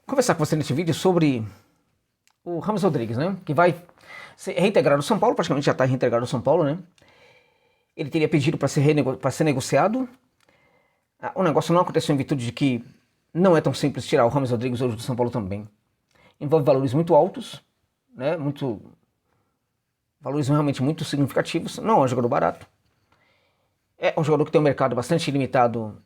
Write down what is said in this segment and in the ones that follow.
conversar com você nesse vídeo sobre o James Rodrigues, né? Que vai ser reintegrado no São Paulo, praticamente já está reintegrado no São Paulo, né? Ele teria pedido para ser negociado. O negócio não aconteceu em virtude de que não é tão simples tirar o James Rodrigues hoje do São Paulo também. Envolve valores muito altos, né? Valores realmente muito significativos. Não é um jogador barato. É um jogador que tem um mercado bastante limitado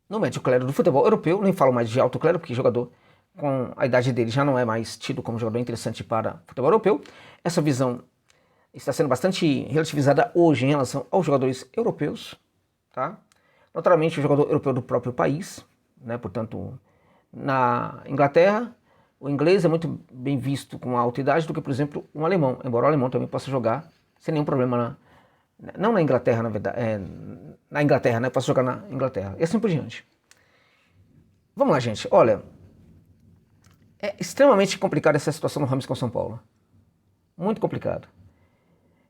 no médio clero do futebol europeu. Nem falo mais de alto clero, porque jogador com a idade dele já não é mais tido como jogador interessante para o futebol europeu. Essa visão está sendo bastante relativizada hoje em relação aos jogadores europeus, tá? Naturalmente, o jogador europeu do próprio país, né? Portanto, na Inglaterra, o inglês é muito bem visto com alta idade do que, por exemplo, um alemão, embora o alemão também possa jogar sem nenhum problema não na Inglaterra, na verdade, na Inglaterra, né? Posso jogar na Inglaterra e assim por diante. Vamos lá, gente. Olha, é extremamente complicada essa situação do James com São Paulo. Muito complicado.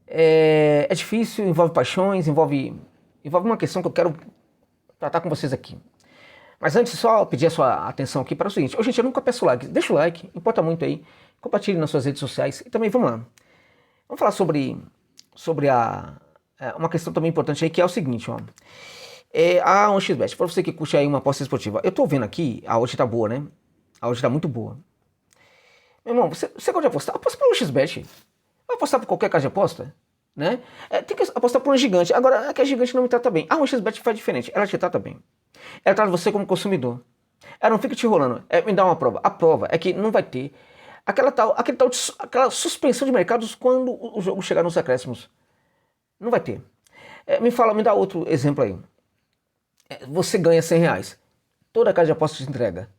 É difícil, envolve paixões, envolve uma questão que eu quero tratar com vocês aqui. Mas antes, só pedir a sua atenção aqui para o seguinte. Gente, eu nunca peço like. Deixa o like, importa muito aí. Compartilhe nas suas redes sociais. E também, vamos lá. Vamos falar sobre uma questão também importante aí, que é o seguinte, ó. A 1xBet, para você que curte aí uma aposta esportiva. Eu tô vendo aqui, a odd tá boa, né? A odd tá muito boa. Meu irmão, você gosta de apostar? Aposta pelo 1xBet. Vai apostar por qualquer casa de aposta, né? Tem que apostar por um gigante. Agora, que a gigante não me trata bem. A 1xBet faz diferente. Ela te trata bem. Ela trata você como consumidor. Ela não fica te enrolando. Me dá uma prova. A prova é que não vai ter aquela suspensão de mercados quando o jogo chegar nos acréscimos. Não vai ter. Me dá outro exemplo aí. Você ganha R$100. Toda casa de aposta te entrega.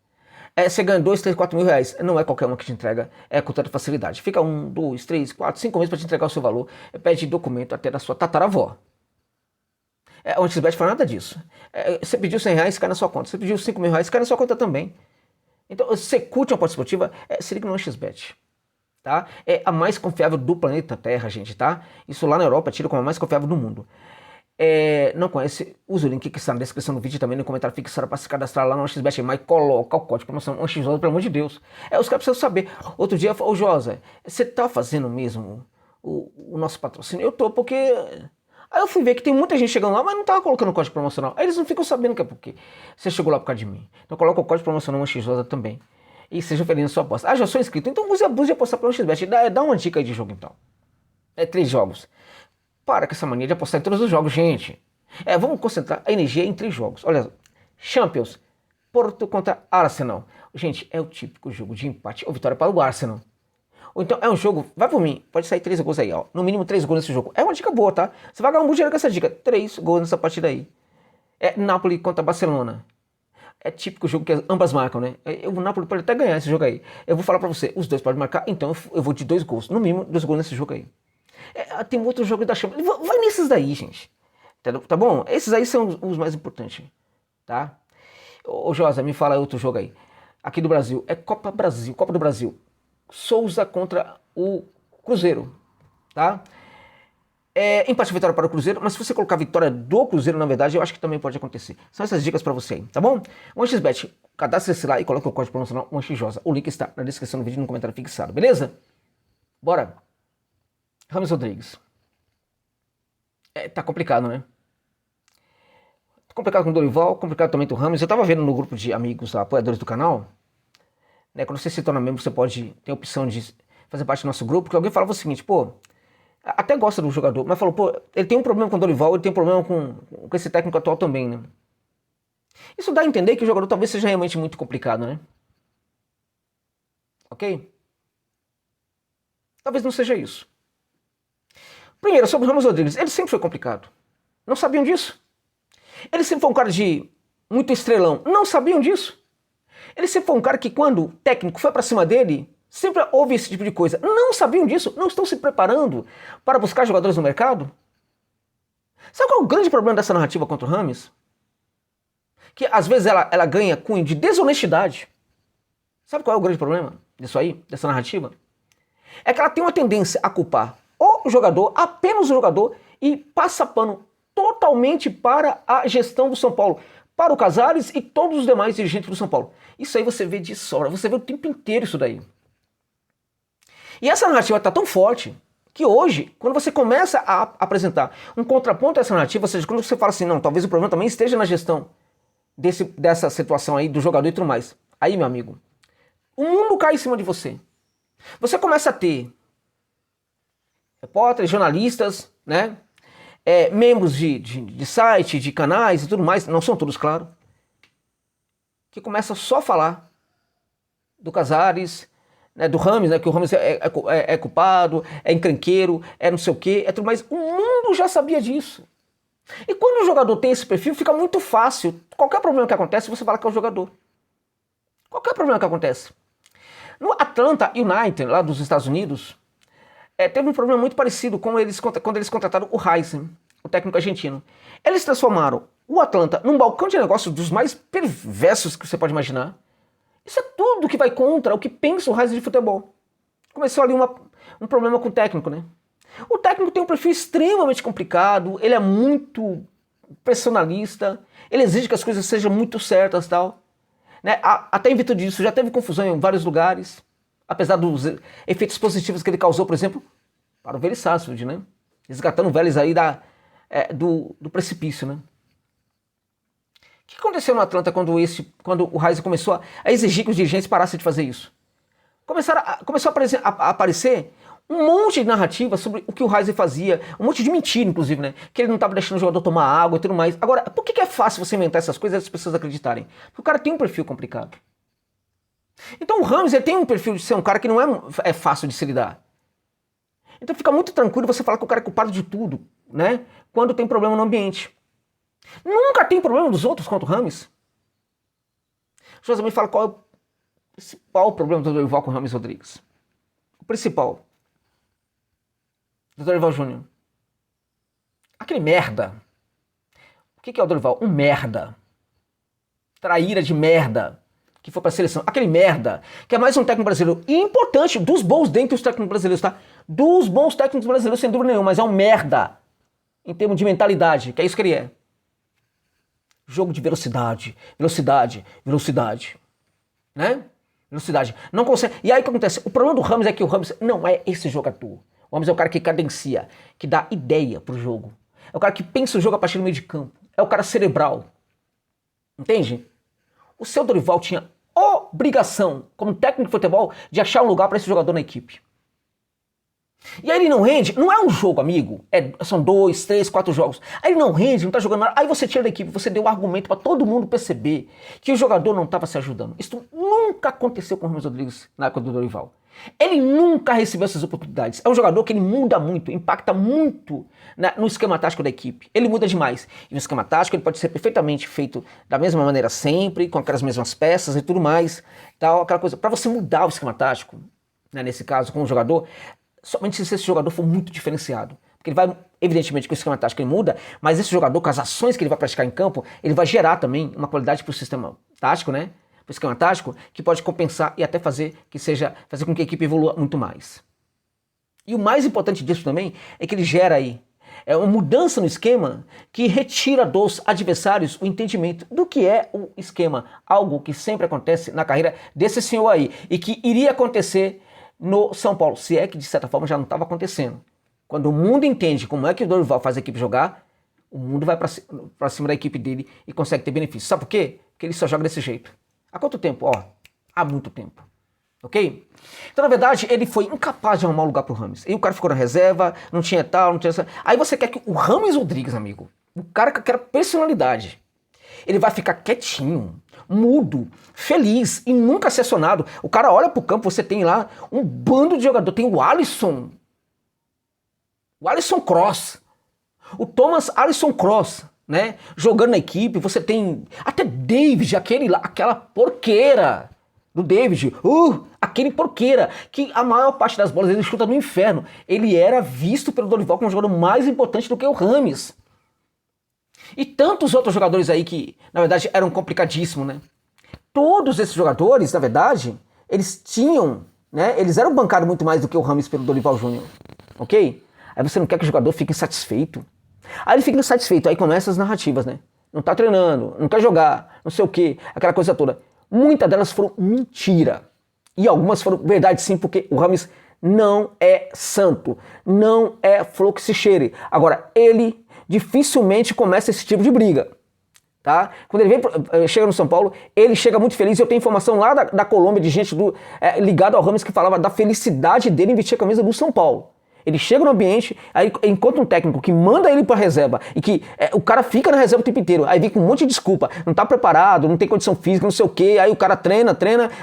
Você ganha 2, 3, 4 mil reais. Não é qualquer uma que te entrega com tanta facilidade. Fica 1, 2, 3, 4, 5 meses para te entregar o seu valor. Pede documento até da sua tataravó. O 1xBet faz nada disso. Você pediu R$100, cai na sua conta. Você pediu 5 mil reais, cai na sua conta também. Então, você curte uma aposta esportiva, se liga no 1xBet. Tá? É a mais confiável do planeta Terra, gente, tá? Isso lá na Europa é tido como a mais confiável do mundo. Não conhece? Usa o link que está na descrição do vídeo e também no comentário fixado para se cadastrar lá no 1xBet, mas coloca o código promoção 1xJosa, pelo amor de Deus. Os caras precisam saber. Outro dia, ô Josa, você tá fazendo mesmo o nosso patrocínio? Eu tô, porque... Aí eu fui ver que tem muita gente chegando lá, mas não tava colocando o código promocional. Aí eles não ficam sabendo que é porque você chegou lá por causa de mim. Então coloca o código promocional 1xJosa também. E seja feliz na sua aposta. Já sou inscrito, então use abuse de apostar pelo 1xBet. Dá uma dica aí de jogo, então. 3 jogos. Para com essa mania de apostar em todos os jogos, gente. Vamos concentrar a energia em 3 jogos. Olha, Champions, Porto contra Arsenal. Gente, é o típico jogo de empate ou vitória para o Arsenal. Ou então é um jogo, vai por mim, pode sair 3 gols aí, ó. No mínimo 3 gols nesse jogo. É uma dica boa, tá? Você vai ganhar um bom dinheiro com essa dica. 3 gols nessa partida aí. Napoli contra Barcelona. É típico jogo que ambas marcam, né? O Napoli pode até ganhar esse jogo aí. Eu vou falar pra você, os dois podem marcar, então eu vou de 2 gols. No mínimo, 2 gols nesse jogo aí. Tem outro jogo da Champions. Vai nesses daí, gente. Tá bom? Esses aí são os mais importantes, tá? Ô Josa, me fala outro jogo aí. Aqui do Brasil. Copa do Brasil. Souza contra o Cruzeiro, tá? Empate vitória para o Cruzeiro, mas se você colocar a vitória do Cruzeiro, na verdade, eu acho que também pode acontecer. São essas dicas para você aí, tá bom? 1xBet, cadastre-se lá e coloque o código promocional 1xJosa. O link está na descrição do vídeo e no comentário fixado, beleza? Bora! James Rodrigues. Tá complicado, né? Tá complicado com o Dorival, complicado também com o James. Eu tava vendo no grupo de amigos, apoiadores do canal, né? Quando você se torna membro, você pode ter a opção de fazer parte do nosso grupo, porque alguém falava o seguinte, pô, até gosta do jogador, mas falou, pô, ele tem um problema com o Dorival, ele tem um problema com esse técnico atual também, né? Isso dá a entender que o jogador talvez seja realmente muito complicado, né? Ok? Talvez não seja isso. Primeiro, sobre o James Rodrigues, ele sempre foi complicado. Não sabiam disso? Ele sempre foi um cara de muito estrelão. Não sabiam disso? Ele sempre foi um cara que quando o técnico foi pra cima dele, sempre houve esse tipo de coisa. Não sabiam disso? Não estão se preparando para buscar jogadores no mercado? Sabe qual é o grande problema dessa narrativa contra o James? Que às vezes ela ganha cunho de desonestidade. Sabe qual é o grande problema disso aí, dessa narrativa? É que ela tem uma tendência a culpar o jogador, apenas o jogador, e passa pano totalmente para a gestão do São Paulo. para o Casares e todos os demais dirigentes do São Paulo. Isso aí você vê de sobra, você vê o tempo inteiro isso daí. E essa narrativa está tão forte que hoje, quando você começa a apresentar um contraponto a essa narrativa, ou seja, quando você fala assim, não, talvez o problema também esteja na gestão dessa situação aí do jogador e tudo mais. Aí, meu amigo, o mundo cai em cima de você. Você começa a ter repórteres, jornalistas, né? Membros de site, de canais e tudo mais, não são todos, claro, que começam só a falar do Casares, né, do Rames, né, que o Rames é culpado, é encrenqueiro, é não sei o quê, é tudo mais. O mundo já sabia disso. E quando o jogador tem esse perfil, fica muito fácil. Qualquer problema que acontece, você fala que é o jogador. Qualquer problema que acontece. No Atlanta United, lá dos Estados Unidos, teve um problema muito parecido com quando eles contrataram o Heisen, o técnico argentino. Eles transformaram o Atlanta num balcão de negócios dos mais perversos que você pode imaginar. Isso é tudo que vai contra o que pensa o Heisen de futebol. Começou ali um problema com o técnico, né? O técnico tem um perfil extremamente complicado, ele é muito personalista, ele exige que as coisas sejam muito certas e tal. Né? Até em virtude disso, já teve confusão em vários lugares, apesar dos efeitos positivos que ele causou, por exemplo, para o Vélez Sarsfield, né? Resgatando o Vélez aí do precipício, né? O que aconteceu no Atlanta quando o Heisen começou a exigir que os dirigentes parassem de fazer isso? Começou a aparecer um monte de narrativa sobre o que o Heisen fazia, um monte de mentira, inclusive, né? Que ele não estava deixando o jogador tomar água e tudo mais. Agora, por que é fácil você inventar essas coisas e as pessoas acreditarem? Porque o cara tem um perfil complicado. Então o Rames, ele tem um perfil de ser um cara que não é fácil de se lidar. Então fica muito tranquilo você falar que o cara é culpado de tudo, né? Quando tem problema no ambiente. Nunca tem problema dos outros quanto o Rames. O José me fala qual é o principal problema do Dorival com o Rames Rodrigues. O principal. Do Dorival Júnior. Aquele merda. O que é o Dorival? Um merda. Traíra de merda. Que foi pra seleção. Aquele merda. Que é mais um técnico brasileiro. E importante, dos bons dentre os técnicos brasileiros, tá? Dos bons técnicos brasileiros, sem dúvida nenhuma. Mas é um merda. Em termos de mentalidade. Que é isso que ele é. Jogo de velocidade. Velocidade. Velocidade. Né? Velocidade. Não consegue. E aí o que acontece? O problema do Rames é que o Rames não é esse jogador. O Rames é o cara que cadencia, que dá ideia pro jogo. É o cara que pensa o jogo a partir do meio de campo. É o cara cerebral. Entende? O seu Dorival tinha obrigação, como técnico de futebol, de achar um lugar para esse jogador na equipe. E aí ele não rende, não é um jogo, amigo. São 2, 3, 4 jogos. Aí ele não rende, não tá jogando nada. Aí você tira da equipe, você deu um argumento para todo mundo perceber que o jogador não estava se ajudando. Isso nunca aconteceu com o Rames Rodrigues na época do Dorival. Ele nunca recebeu essas oportunidades. É um jogador que ele muda muito, impacta muito no esquema tático da equipe. Ele muda demais. E no esquema tático ele pode ser perfeitamente feito da mesma maneira sempre, com aquelas mesmas peças e tudo mais. Tal, aquela coisa. Para você mudar o esquema tático, né, nesse caso, com o jogador, somente se esse jogador for muito diferenciado. Porque ele vai, evidentemente, que o esquema tático ele muda, mas esse jogador, com as ações que ele vai praticar em campo, ele vai gerar também uma qualidade para o sistema tático, né? Para o esquema tático, que pode compensar e até fazer com que a equipe evolua muito mais. E o mais importante disso também é que ele gera aí uma mudança no esquema que retira dos adversários o entendimento do que é o esquema. Algo que sempre acontece na carreira desse senhor aí e que iria acontecer no São Paulo, se é que de certa forma já não estava acontecendo. Quando o mundo entende como é que o Dorival faz a equipe jogar, o mundo vai para cima da equipe dele e consegue ter benefícios. Sabe por quê? Porque ele só joga desse jeito. Há quanto tempo? Há muito tempo. Ok? Então, na verdade, ele foi incapaz de arrumar um lugar pro Rames. E o cara ficou na reserva, não tinha tal, não tinha essa. Aí você quer que o Rames Rodrigues, amigo, o cara com aquela personalidade, ele vai ficar quietinho, mudo, feliz e nunca ser acionado. O cara olha pro campo, você tem lá um bando de jogador. Tem o Alisson Cross, o Thomas Alisson Cross, né? Jogando na equipe, você tem até David, aquela porqueira do David, aquele porqueira, que a maior parte das bolas ele chuta no inferno. Ele era visto pelo Dorival como um jogador mais importante do que o Rames. E tantos outros jogadores aí que, na verdade, eram complicadíssimos, né? Todos esses jogadores, na verdade, eles tinham, né? Eles eram bancados muito mais do que o Rames pelo Dorival Júnior, ok? Aí você não quer que o jogador fique insatisfeito. Aí ele fica insatisfeito, aí começam as narrativas, né? não tá treinando, não quer jogar, não sei o quê, aquela coisa toda. Muitas delas foram mentira. E algumas foram verdade sim, porque o Rames não é santo, não é flor que se cheire. Agora, ele dificilmente começa esse tipo de briga. Tá? Quando ele chega no São Paulo, ele chega muito feliz. Eu tenho informação lá da Colômbia de gente ligada ao Rames que falava da felicidade dele em vestir a camisa do São Paulo. Ele chega no ambiente, aí encontra um técnico que manda ele pra reserva e que o cara fica na reserva o tempo inteiro. Aí vem com um monte de desculpa, não tá preparado, não tem condição física, não sei o quê. Aí o cara treina,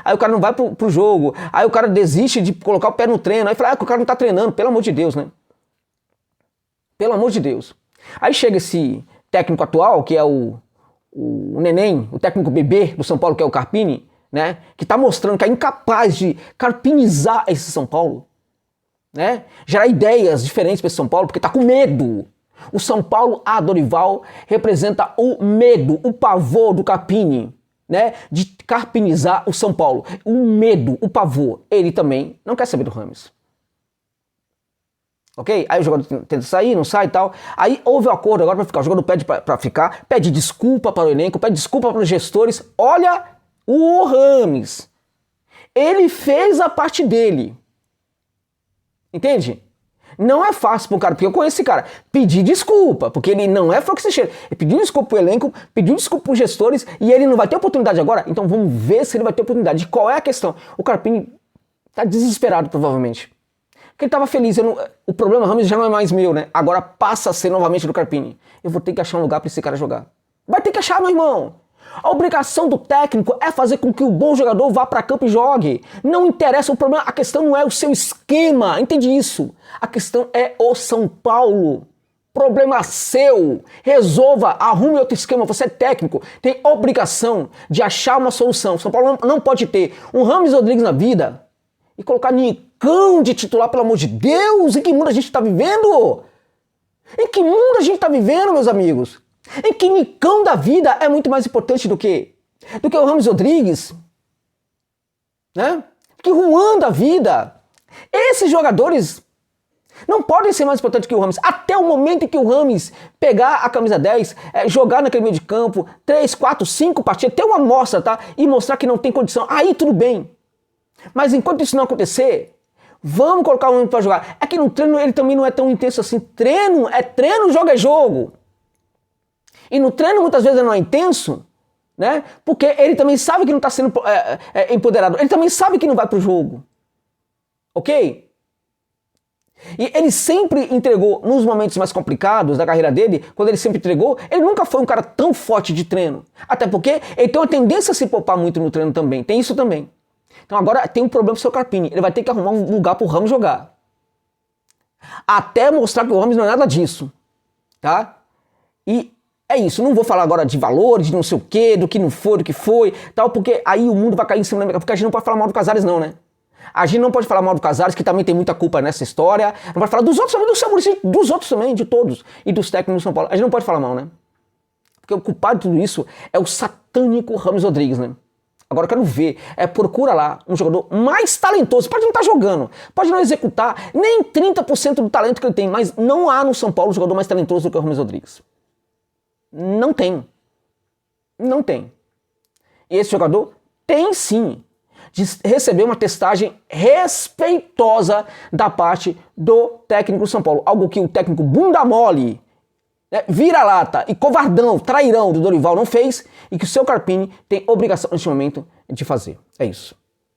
aí o cara não vai pro jogo. Aí o cara desiste de colocar o pé no treino. Aí fala que o cara não tá treinando, pelo amor de Deus, né? Pelo amor de Deus. Aí chega esse técnico atual, que é o neném, o técnico bebê do São Paulo, que é o Carpini, né? Que tá mostrando que é incapaz de carpinizar esse São Paulo. Né? Gerar ideias diferentes para esse São Paulo, porque tá com medo. O São Paulo A. Dorival representa o medo, o pavor do Carpini, né? De carpinizar o São Paulo. O medo, o pavor. Ele também não quer saber do Rames. Ok? Aí o jogador tenta sair, não sai e tal. Aí houve o acordo agora para ficar. O jogador pede para ficar, pede desculpa para o elenco, pede desculpa para os gestores. Olha o Rames. Ele fez a parte dele. Entende? Não é fácil pro cara, porque eu conheço esse cara, pedir desculpa, porque ele não é fluxicheiro. Ele pediu desculpa pro elenco, pediu desculpa pros gestores e ele não vai ter oportunidade agora. Então vamos ver se ele vai ter oportunidade. Qual é a questão? O Carpini tá desesperado, provavelmente. Porque ele tava feliz. O problema Rames já não é mais meu, né? Agora passa a ser novamente do Carpini. Eu vou ter que achar um lugar pra esse cara jogar. Vai ter que achar, meu irmão. A obrigação do técnico é fazer com que o bom jogador vá para campo e jogue. Não interessa o problema, a questão não é o seu esquema, entende isso? A questão é o São Paulo. Problema seu. Resolva, arrume outro esquema. Você é técnico, tem obrigação de achar uma solução. São Paulo não pode ter um Rames Rodrigues na vida e colocar Nicão de titular, pelo amor de Deus. Em que mundo a gente está vivendo? Em que mundo a gente está vivendo, meus amigos? Em que Nicão da vida é muito mais importante do que o Rames Rodrigues, né? Que Juan da vida. Esses jogadores não podem ser mais importantes que o Rames. Até o momento em que o Rames pegar a camisa 10, jogar naquele meio de campo, 3, 4, 5 partidas, ter uma amostra, tá? E mostrar que não tem condição. Aí tudo bem. Mas enquanto isso não acontecer, vamos colocar o Rames para jogar. É que no treino ele também não é tão intenso assim. Treino, jogo é jogo. E no treino muitas vezes ele não é intenso, né? Porque ele também sabe que não está sendo empoderado. Ele também sabe que não vai para o jogo. Ok? E ele sempre entregou, nos momentos mais complicados da carreira dele, quando ele sempre entregou, ele nunca foi um cara tão forte de treino. Até porque ele tem uma tendência a se poupar muito no treino também. Tem isso também. Então agora tem um problema pro seu Carpini. Ele vai ter que arrumar um lugar pro Rames jogar. Até mostrar que o Rames não é nada disso. Tá? E é isso, não vou falar agora de valores, de não sei o quê, do que não foi, do que foi, tal, porque aí o mundo vai cair em cima da minha, porque a gente não pode falar mal do Casares não, né? A gente não pode falar mal do Casares, que também tem muita culpa nessa história, não pode falar dos outros também, dos outros também, de todos, e dos técnicos do São Paulo. A gente não pode falar mal, né? Porque o culpado de tudo isso é o satânico Rames Rodrigues, né? Agora eu quero ver, procura lá um jogador mais talentoso, pode não estar jogando, pode não executar nem 30% do talento que ele tem, mas não há no São Paulo um jogador mais talentoso do que o Rames Rodrigues. Não tem. Não tem. E esse jogador tem sim de receber uma testagem respeitosa da parte do técnico do São Paulo. Algo que o técnico bunda mole, né, vira-lata e covardão, trairão do Dorival não fez e que o seu Carpini tem obrigação neste momento de fazer. É isso.